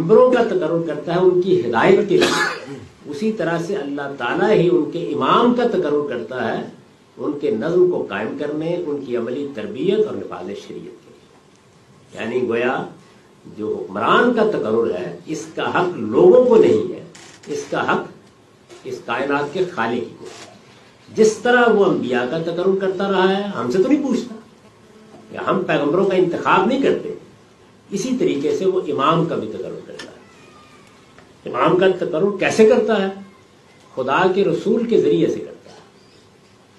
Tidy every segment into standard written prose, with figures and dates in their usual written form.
पैगंबरों का तकर्रुर करता है उनकी हिदायत के लिए, उसी तरह से अल्लाह ताला ही उनके इमाम का तकर्रुर करता है उनके नज़्म को कायम करने, उनकी अमली तरबियत और निफाज़ शरीयत के लिए। यानी गोया जो हुक्मरान का तकर्रुर है इसका हक लोगों को नहीं है, इसका हक इस कायनात के खालिक को। जिस तरह वो अंबिया का तकर्रुर करता रहा है, हमसे तो नहीं पूछता या हम पैगंबरों का इंतखाब नहीं करते, इसी तरीके से वो इमाम का भी तकर्रुर करता है। इमाम का तकर्रुर कैसे करता है? खुदा के रसूल के जरिए से करता है।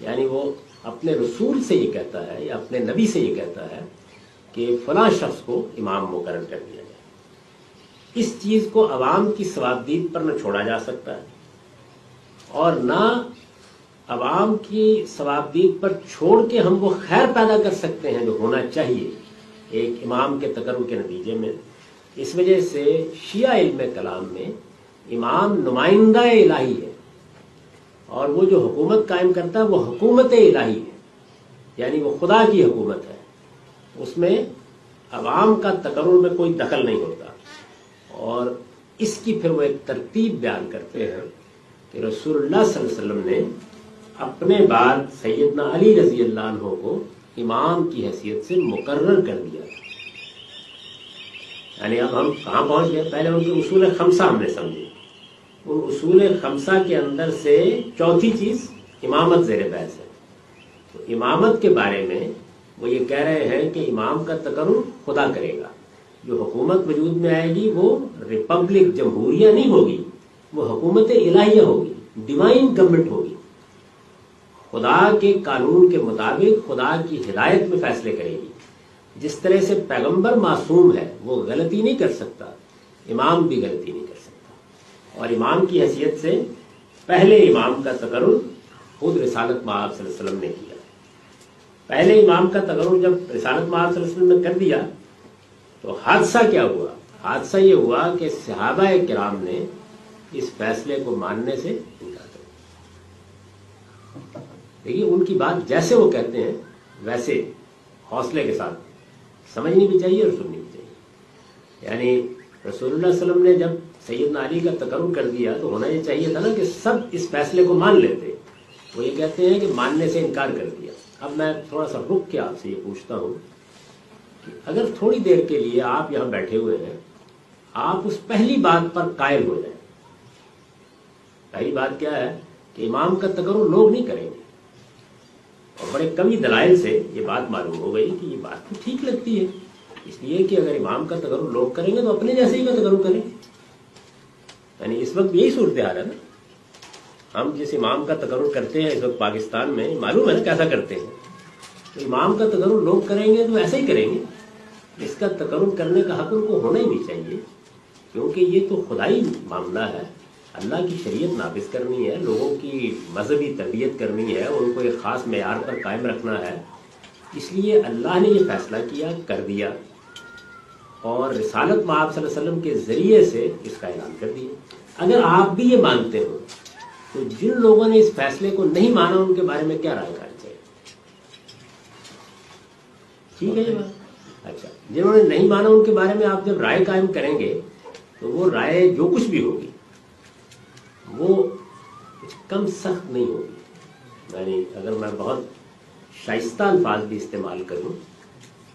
यानी वो अपने रसूल से ये कहता है या अपने नबी से ये कहता है कि फलां शख्स को इमाम मुकर्रर कर दिया जाए। इस चीज को अवाम की सवाबदीद पर न छोड़ा जा सकता है और ना अवाम की सवाबदीद पर छोड़ के हम वो खैर पैदा कर सकते हैं जो होना चाहिए एक इमाम के तकर्रुर के नतीजे में। इस वजह से शिया इल्म कलाम में इमाम नुमाइंदा इलाही है और वो जो हुकूमत कायम करता है वो हुकूमत इलाही है, यानी वो खुदा की हुकूमत है, उसमें अवाम का तकर्रुर में कोई दखल नहीं होता। और इसकी फिर वो एक तरतीब बयान करते हैं कि रसूलुल्लाह सल्लल्लाहु अलैहि वसल्लम ने अपने बाद सैयदना अली रजी अल्लाह अन्हु को इमाम की हैसियत से मुकर्रर कर दिया। यानी अब हम कहाँ पहुंच गए? पहले उनके उसूल खमसा हमने समझे, उन उसूल खमसा के अंदर से चौथी चीज इमामत ज़ेर बहस है। तो इमामत के बारे में वो ये कह रहे हैं कि इमाम का तकर्रुर खुदा करेगा, जो हुकूमत वजूद में आएगी वो रिपब्लिक जमहूरिया नहीं होगी, वो हुकूमत इलाहिया होगी, डिवाइन गवर्नमेंट होगी। खुदा के कानून के मुताबिक खुदा की हिदायत में फैसले करेगी। जिस तरह से पैगंबर मासूम है, वो गलती नहीं कर सकता, इमाम भी गलती नहीं कर सकता। और इमाम की हैसियत से पहले इमाम का तकर्रुर खुद रिसालत मआब सल्लल्लाहु अलैहि वसल्लम ने किया। पहले इमाम का तकर्रुर जब रिसालत मआब सल्लल्लाहु अलैहि वसल्लम ने कर दिया तो हादसा क्या हुआ? हादसा ये हुआ कि सहाबा किराम ने इस फैसले को मानने से इनकार कर दिया। देखिए, उनकी बात जैसे वो कहते हैं वैसे हौसले के साथ समझनी भी चाहिए और सुननी भी चाहिए। यानी रसूलुल्लाह सल्लल्लाहु अलैहि वसल्लम ने जब सैयदना अली का तकर्रुर कर दिया तो होना ये चाहिए था ना कि सब इस फैसले को मान लेते। वो ये कहते हैं कि मानने से इनकार कर दिया। अब मैं थोड़ा सा रुक के आपसे ये पूछता हूँ कि अगर थोड़ी देर के लिए आप यहाँ बैठे हुए हैं, आप उस पहली बात पर कायल हो जाए। पहली बात क्या है कि इमाम का तकर्रुर लोग नहीं करेंगे, और बड़े कमी दलाइल से ये बात मालूम हो गई कि ये बात तो ठीक लगती है, इसलिए कि अगर इमाम का तकर्रुर लोग करेंगे तो अपने जैसे ही का तकर्रुर करें। यानी इस वक्त यही सूरत हाल है ना। हम जिस इमाम का तकर्रुर करते हैं इस वक्त पाकिस्तान में, मालूम है ना कैसा करते हैं। तो इमाम का तकर्रुर लोग करेंगे तो ऐसे ही करेंगे। इसका तकर्रुर करने का हक उनको होना ही नहीं चाहिए, क्योंकि ये तो खुदाई मामला है। अल्लाह की शरीयत नाफिज करनी है, लोगों की मजहबी तरबियत करनी है, उनको एक ख़ास मेयार पर कायम रखना है। इसलिए अल्लाह ने ये फैसला किया, कर दिया, और रिसालत मआब सल्लल्लाहु अलैहि वसल्लम के ज़रिए से इसका ऐलान कर दिया। अगर आप भी ये मानते हो तो जिन लोगों ने इस फैसले को नहीं माना उनके बारे में क्या राय करनी चाहिए? ठीक है ये बात। अच्छा, जिन्होंने नहीं माना उनके बारे में आप जब राय कायम करेंगे तो वो राय जो कुछ भी होगी वो कुछ कम सख्त नहीं होगी। यानी अगर मैं बहुत शाइस्ता अल्फाज भी इस्तेमाल करूं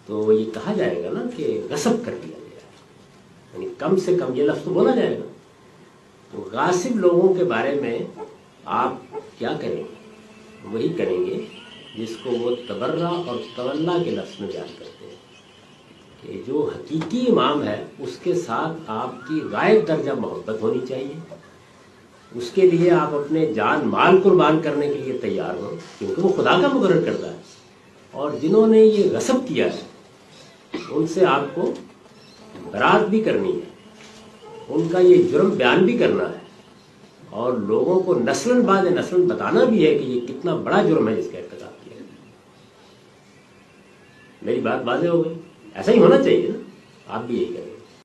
तो ये कहा जाएगा ना कि गसब कर दिया गया, यानी कम से कम ये लफ्ज़ तो बोला जाएगा। तो गासिब लोगों के बारे में आप क्या करेंगे? वही करेंगे जिसको वो तबर्रा और तवल्ला के लफ्ज़ में बयान करते हैं कि जो हकीकी इमाम है उसके साथ आपकी गायब दर्जा मोहब्बत होनी चाहिए। उसके लिए आप अपने जान माल कुर्बान करने के लिए तैयार हो, क्योंकि वो खुदा का मुकर्रर करता है। और जिन्होंने ये गसब किया है उनसे आपको बरात भी करनी है, उनका ये जुर्म बयान भी करना है, और लोगों को नस्लन बाद नस्लन बताना भी है कि ये कितना बड़ा जुर्म है जिसका इर्तिकाब किया। मेरी बात वाज़ेह हो गई? ऐसा ही होना चाहिए ना, आप भी यही करेंगे।